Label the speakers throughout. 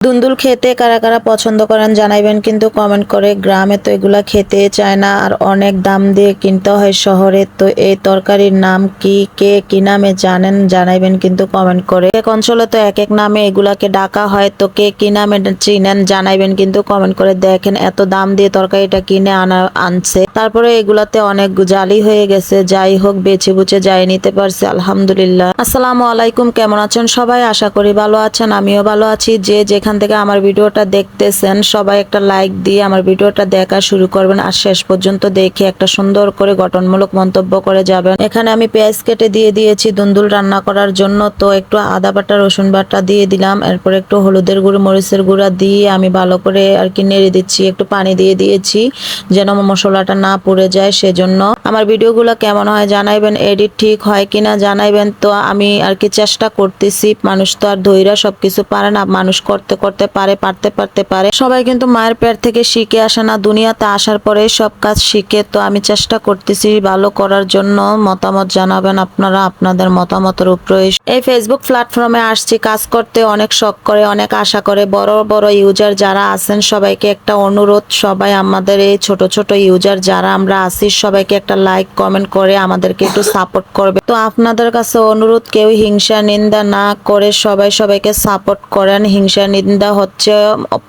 Speaker 1: দুন্দুল খেতে কারা কারা পছন্দ করেন জানাইবেন কিন্তু কমেন্ট করে। গ্রামে তো এগুলা খেতে চায় না, আর অনেক দাম দিয়ে কিনতে হয় শহরে। তো এই তরকারির নাম কি, কে কি নামে জানেন জানাইবেন কিন্তু কমেন্ট করে। এক অঞ্চলে তো এক এক নামে এগুলাকে ডাকা হয়, তো কে কি নামে চিনেন জানাইবেন কিন্তু কমেন্ট করে। দেখেন এত দাম দিয়ে তরকারিটা কিনে আনছে, তারপরে এগুলাতে অনেক জালি হয়ে গেছে। যাই হোক, বেছে বুঝে যাই নিতে পারছে, আলহামদুলিল্লাহ। আসসালামু আলাইকুম, কেমন আছেন সবাই? আশা করি ভালো আছেন, আমিও ভালো আছি। যে যেখান থেকে আমার ভিডিওটা দেখতেছেন সবাই একটা লাইক দিয়ে আমার ভিডিওটা দেখা শুরু করবেন, আর শেষ পর্যন্ত দেখে একটা সুন্দর করে গঠনমূলক মন্তব্য করে যাবেন। এখানে আমি পেঁয়াজ কেটে দিয়ে দিয়েছি দুন্দুল রান্না করার জন্য। তো একটু আদা বাটা রসুন বাটা দিয়ে দিলাম, এরপর একটু হলুদের গুঁড়ো মরিচের গুঁড়া দিয়ে আমি ভালো করে আর কি নেড়ে দিচ্ছি। একটু পানি দিয়ে দিয়েছি যেন মশলাটা না পুড়ে যায়, সেজন্য। আমার ভিডিওগুলো কেমন হয় জানাইবেন, এডিট ঠিক হয় কিনা জানাইবেন। তো আমি আর কি চেষ্টা করতেছি, মানুষ তো আর ধৈর্য সবকিছু পারে না, মানুষ করতে করতে পারে, পারতে পারে। সবাই কিন্তু মায়ের পেট থেকে শিখে আসে না, দুনিয়াতে আসার পরে সব কাজ শিখে। তো আমি চেষ্টা করতেছি ভালো করার জন্য। মতামত জানাবেন আপনারা, আপনাদের মতামতের উপরে। এই ফেসবুক প্ল্যাটফর্মে আসছি কাজ করতে, অনেক শখ করে, অনেক আশা করে। বড় বড় ইউজার যারা আছেন সবাইকে একটা অনুরোধ, সবাই আমাদের এই ছোট ছোট ইউজার যারা আমরা আছি সবাইকে একটা লাইক কমেন্ট করে আমাদেরকে একটু সাপোর্ট করবে। তো আপনাদের কাছে অনুরোধ, কেউ হিংসা নিন্দা না করে সবাই সবাইকে সাপোর্ট করেন। হিংসা নিন্দা হচ্ছে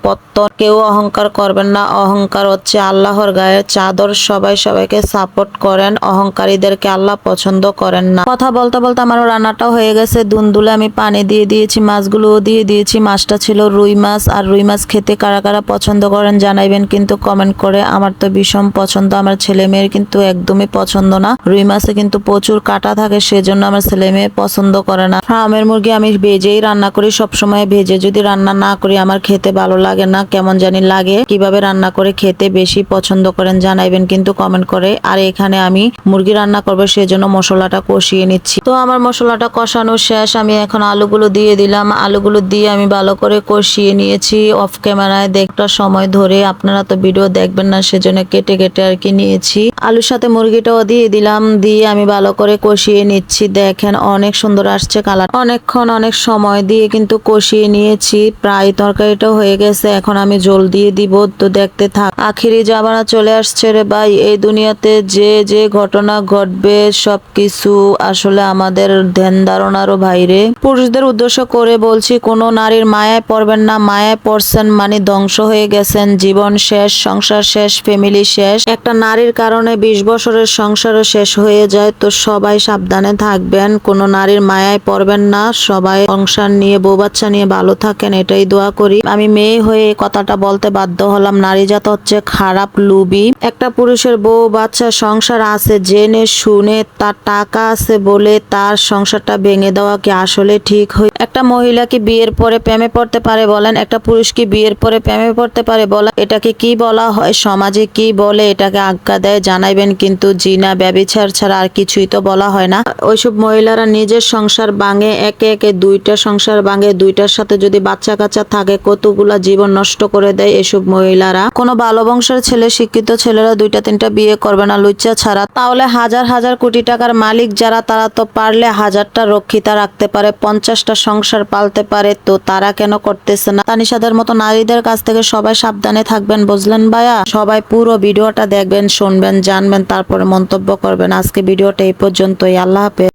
Speaker 1: পত্তন, কেউ অহংকার করবেন না, অহংকার হচ্ছে আল্লাহর গায়ের চাদর। সবাই সবাইকে সাপোর্ট করেন, অহংকারীদেরকে আল্লাহ পছন্দ করেন না। কথা বলতে বলতে আমার রান্নাটা হয়ে গেছে। দুন্দুলে আমি পানি দিয়ে দিয়েছি, মাছগুলোও দিয়ে দিয়েছি। মাছটা ছিল রুই মাছ, আর রুই মাছ খেতে কারা কারা পছন্দ করেন জানাইবেন কিন্তু কমেন্ট করে। আমার তো ভীষণ পছন্দ, আমার ছেলে মেয়ের কিন্তু একদমই পছন্দ না। রুই মাছে কিন্তু প্রচুর কাঁটা থাকে, সেজন্য আমার ছেলে মেয়ে পছন্দ করে না। ফার্মের মুরগি আমি ভেজেই রান্না করি, সবসময় ভেজে যদি রান্না না করি আমার খেতে ভালো লাগে না, কেমন জানি লাগে। কিভাবে রান্না করে খেতে বেশি পছন্দ করেন জানাইবেন কিন্তু কমেন্ট করে। আর এখানে আমি মুরগি রান্না করবো, সেজন্য মশলাটা কষিয়ে নিচ্ছি। তো আমার মশলাটা কষানো শেষ, আমি এখন আলুগুলো দিয়ে দিলাম। আলুগুলো দিয়ে আমি ভালো করে কষিয়ে নিয়েছি অফ ক্যামেরায় দেখটা সময় ধরে। আপনারা তো ভিডিও দেখবেন না, সেজন্য কেটে কেটে আর কি নিয়েছি। আলুর সাথে মুরগিটাও দিয়ে দিলাম, দিয়ে আমি ভালো করে কষিয়ে নিচ্ছি। দেখেন অনেক সুন্দর আসছে কালার। অনেকক্ষণ অনেক সময় দিয়ে কিন্তু কষিয়ে নিয়েছি, প্রায় তরকারিটাও হয়ে গেছে। এখন আমি জল দিয়ে দিব, তো দেখতে থাক। আখিরি জামানা চলে আসছে রে ভাই, এই দুনিয়াতে যে যে ঘটনা ঘটবে সবকিছু আসলে আমাদের ধ্যান ধারণারও বাইরে। পুরুষদের উদ্দেশ্য করে বলছি, কোনো নারীর মায়ায় পড়বেন না। মায়ায় পড়ছেন মানে ধ্বংস হয়ে গেছেন, জীবন শেষ, সংসার শেষ, ফ্যামিলি শেষ। একটা নারীর কারণে 20 বছরের সংসারও শেষ হয়ে যায়। তো সবাই সাবধানে থাকবেন, কোনো নারীর মায়ায় পড়বেন না। সবাই সংসার নিয়ে, বউ বাচ্চা নিয়ে ভালো থাকেন, এটাই দোয়া করি। আমি মেয়ে হয়ে কথাটা বলতে বাধ্য হলাম। নারী জাত হচ্ছে খারাপ, লুবি। একটা পুরুষের বউ বাচ্চা সংসার আছে জেনে শুনে, তার টাকা আছে বলে তার সংসারটা ভেঙে দেওয়া কি আসলে ঠিক হয়? একটা মহিলা কি বিয়ের পরে প্রেমে পড়তে পারে বলেন? একটা পুরুষ কি বিয়ের পরে প্রেমে পড়তে পারে বলেন? এটাকে কি বলা হয়, সমাজে কি বলে এটাকে আজ্ঞা দেয় জানাইবেন কিন্তু। জিনা ব্যভিচার ছাড়া আর কিছুই তো বলা হয় না। ওইসব মহিলারা নিজের সংসার ভাঙে, একে একে 2টা সংসার ভাঙে, 2টার সাথে যদি বাচ্চা কাচ্চা থাকে কতগুলা জীবন নষ্ট করে দেয় এসব মহিলারা। কোনো ভালো বংশের ছেলে, শিক্ষিত ছেলেরা 2টা 3টা বিয়ে করবে না লুচ্চা ছাড়া। তাহলে হাজার হাজার কোটি টাকার মালিক যারা, তারা তো পারলে 1000টা রক্ষিতা রাখতে পারে, 50টা সংসার পালতে পারে। তো তারা কেন করতেছে না? তানিশাদের মতো নারীদের কাছ থেকে সবাই সাবধানে থাকবেন, বুঝলেন ভাইয়া? সবাই পুরো ভিডিওটা দেখবেন, শুনবেন, জানবেন, তারপরে মন্তব্য করবেন। আজকে ভিডিওটা এই পর্যন্তই, আল্লাহ হাফেজ।